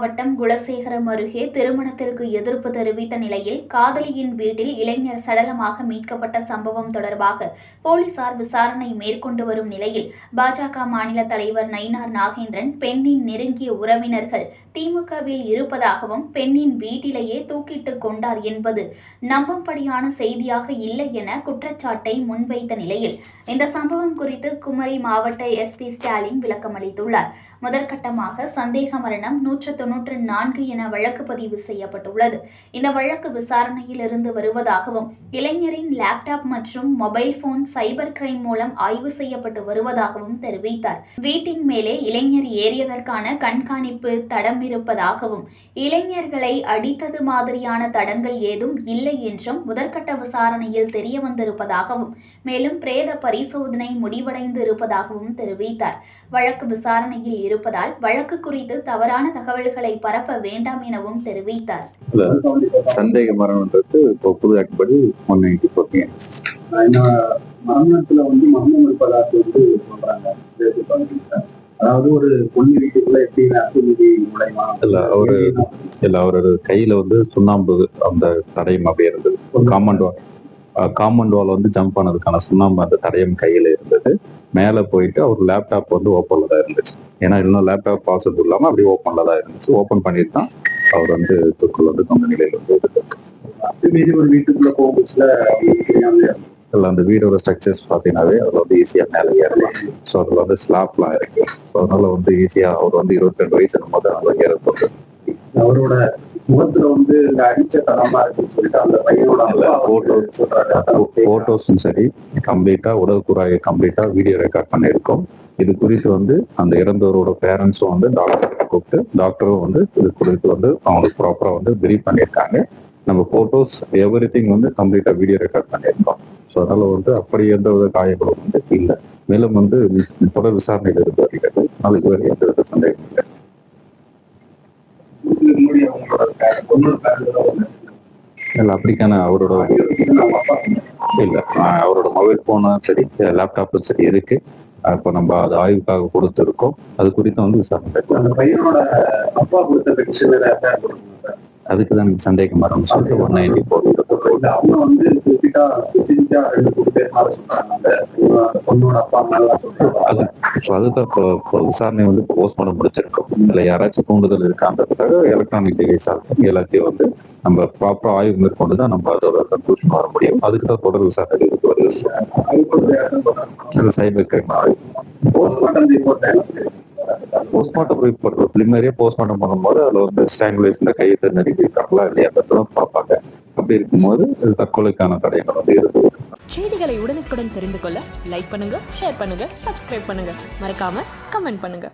மாவட்டம் குலசேகரம் அருகே திருமணத்திற்கு எதிர்ப்பு தெரிவித்த நிலையில் காதலியின் வீட்டில் இளைஞர் சடலமாக மீட்கப்பட்ட சம்பவம் தொடர்பாக போலீசார் விசாரணை மேற்கொண்டு வரும் நிலையில் பாஜக மாநில தலைவர் நயினார் நாகேந்திரன் பெண்ணின் நெருங்கிய உறவினர்கள் திமுகவில் இருப்பதாகவும் பெண்ணின் வீட்டிலேயே தூக்கிட்டுக் கொண்டார் என்பது நம்பும்படியான செய்தியாக இல்லை என குற்றச்சாட்டை முன்வைத்த நிலையில் இந்த சம்பவம் குறித்து குமரி மாவட்ட எஸ்பி ஸ்டாலின் விளக்கமளித்துள்ளார். முதற்கட்டமாக சந்தேக மரணம் 194 என வழக்கு பதிவு செய்யப்பட்டுள்ளது. இந்த வழக்கு விசாரணையில் இருந்து வருவதாகவும் இளைஞரின் லேப்டாப் மற்றும் மொபைல் போன் சைபர் கிரைம் மூலம் ஆய்வு செய்யப்பட்டு வருவதாகவும் தெரிவித்தார். வீட்டின் மேலே இளைஞர் ஏறியதற்கான கண்காணிப்பு தடம் இருப்பதாகவும் இளைஞர்களை அடித்தது மாதிரியான தடங்கள் ஏதும் இல்லை என்றும் முதற்கட்ட விசாரணையில் தெரிய வந்திருப்பதாகவும் மேலும் பிரேத பரிசோதனை முடிவடைந்து இருப்பதாகவும் தெரிவித்தார். வழக்கு விசாரணையில் இருப்பதால் வழக்கு குறித்து தவறான தகவல்களை பரப்ப வேண்டாம் எனவும் தெரிவித்தார். சந்தேக மரணம்ன்றது இப்போ புது ஆக்ட்படி 194 மரணத்துல மர்மம் இருப்பதாக சொல்றாங்க. அதாவது ஒரு பொண்ணு வீட்டுக்குள்ள எப்படி அத்துமீறி நுழைமா இல்ல அவரோட கையில சுண்ணாம்பு அந்த தடயம் அப்படியே இருந்தது. காம்பவுண்ட் வால் ஜம்ப் ஆனதுக்கான சுண்ணாம்பு அந்த தடயம் கையில இருந்தது. மேல போயிட்டு அவர் லேப்டாப் ஓப்பன்ல தான் இருந்துச்சு. ஏன்னா இன்னும் லேப்டாப் பாஸ்வேர்ட் இல்லாம அப்படியே ஓப்பன்ல தான் இருந்துச்சு. ஓப்பன் பண்ணிட்டு தான் அவர் தூக்குள்ள சொந்த நிலையில ஒரு வீட்டுக்குள்ள போகும்போதுல இல்லை அந்த வீடோட ஸ்ட்ரக்சர்ஸ் பார்த்தீங்கன்னாவே அதில் ஈஸியாக மேலே ஏறலாம். ஸோ அதில் ஸ்லாப்லாம் இருக்கு. ஸோ அதனால ஈஸியாக அவர் 22 வயசு போது அதில் ஏறப்போகுது. அவரோட முகத்துல அடிச்ச தரமா இருக்குன்னு சொல்லிட்டு அந்த பையனோட போட்டோஸும் சரி கம்ப்ளீட்டா உடல் கூறாயை கம்ப்ளீட்டா வீடியோ ரெக்கார்ட் பண்ணியிருக்கோம். இது குறித்து அந்த இறந்தவரோட பேரண்ட்ஸும் டாக்டரை கூப்பிட்டு டாக்டரும் இது குறித்து அவங்களுக்கு ப்ராப்பரா பிரீஃப் பண்ணியிருக்காங்க. நம்ம போட்டோஸ் எவ்ரிதிங் கம்ப்ளீட்டா வீடியோ ரெக்கார்ட் பண்ணியிருக்கோம். ஸோ அதனால அப்படி எந்த வித காயங்களும் இல்லை. மேலும் தொடர் விசாரணையில் இருந்து வருகிறது. நாளைக்கு வரை எந்த வித சந்தேகம் இல்லை. அப்படிக்கான அவரோட இல்ல அவரோட மொபைல் போனும் சரி லேப்டாப்பும் சரி இருக்கு. இப்போ நம்ம அது ஆய்வுக்காக கொடுத்துருக்கோம். அது குறித்து விசாரணை அதுக்கு தான் சந்தேகம் வரும் சொல்லிட்டு 194 அதுதான் இப்போ விசாரணை போஸ்ட்மார்ட்டம் முடிச்சிருக்கோம். இதுல யாராச்சும் தூண்டுதல் இருக்கான்றதுக்காக எலக்ட்ரானிக் டிவைஸ் எல்லாத்தையும் நம்ம ப்ராப்பரா ஆய்வு மேற்கொண்டு தான் நம்ம அதோட கன்க்ளூஷன் வர முடியும். அதுக்கு தான் தொடர் விசாரணை இருக்கு வருது. சைபர் கிரைம் ஆய்வு போஸ்ட்மார்ட்டம் ரிப்போர்ட் பிலிமினரியா போஸ்ட்மார்ட்டம் பண்ணும்போது அதுல ஸ்ட்ராங்குலேஷன் கையை நெருக்கிருக்காங்களா இல்லையா பார்ப்பாங்க. அப்படி இருக்கும்போது தற்கொலைக்கான தடயங்கள் இருக்கு. செய்திகளை உடனுக்குடன் தெரிந்து கொள்ள லைக் பண்ணுங்க, ஷேர் பண்ணுங்க, சப்ஸ்கிரைப் பண்ணுங்க, மறக்காம கமெண்ட் பண்ணுங்க.